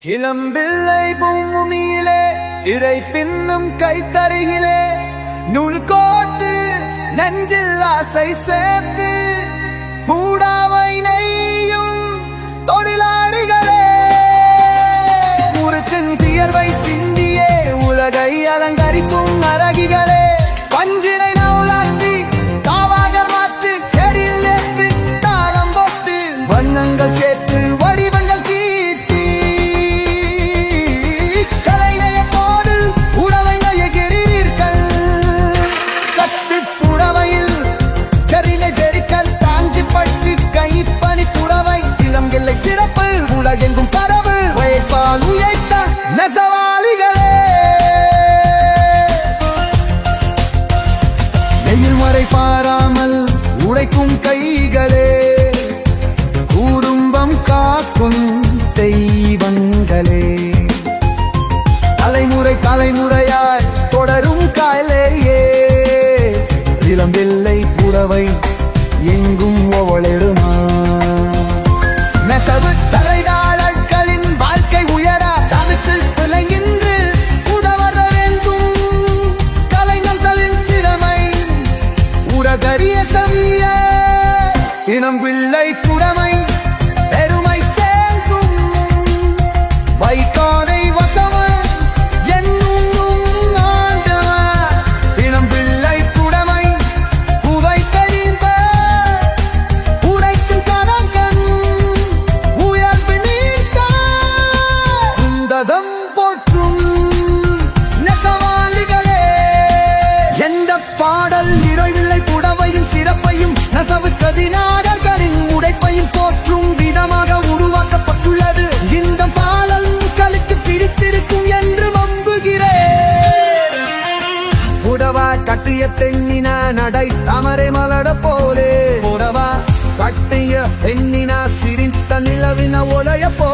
இளம்பிள்ளை பூமியிலே இறை பின்னும் கைத்தருகிலே நூல் கோட்டு நெஞ்சில் ஆசை சேர்த்து பூடாவை நெய்யும் தொழிலாளிகளே முறுக்கின் தியர்வை சிந்தியே உலகை அலங்கரிக்கும் அரகிகளே பஞ்சினை நவுலாற்றி தாவாக மாற்று கெடில் ஏற்றி தாளம் போட்டு வண்ணங்கள் சேர்த்து வடிவங்கள் தீட்டி கலைநய போடு உடவை நயகிறீர்கள் கட்டு புடவையில் சரினை ஜெரிக்கல் காஞ்சி பட்டு கைப்பணி புடவை இளங்கிள்ளை சிறப்பு உலகெங்கும் பரவு வயப்பால் உயர்த்த நெசவாளிகளே வெயில் மறை பாராமல் உழைக்கும் கைகளே குடும்பம் காக்கும் தெய்வங்களே தலைமுறையாய் தொடரும் காலையே இளம்பிள்ளை புடவை எங்கும் ஒவளிடுமா நெசவு தலைநாளர்களின் வாழ்க்கை உயர தவிசு விளைகின்று உதவர வேண்டும் கலைஞர்களின் திறமை உலகறிய சவிய இனம் பிள்ளை புடமை பெருமை சேர்க்கும் வைகானை வசவ என்னும் ஆண்டவர் இனம் பிள்ளை புடமை புதைத்தறிந்த உரைக்கும் கணக்கன் உயர்வு நீர்த்த குந்ததம் போற்றும் நெசவாளிகளே எந்த பாடல் இறைவில்லை புடவையும் சிறப்பையும் நெசவு கதினாடர்களின் உடைப்பையும் போற்றும் விதமாக உருவாக்கப்பட்டுள்ளது இந்த பாடல் உங்களுக்கு பிடித்திருக்கும் என்று நம்புகிறேன் புடவா கட்டிய தென்னின நடை தாமரை மலட போலே புடவா கட்டிய பெண்ணின சிரித்த நிலவின ஒலைய போ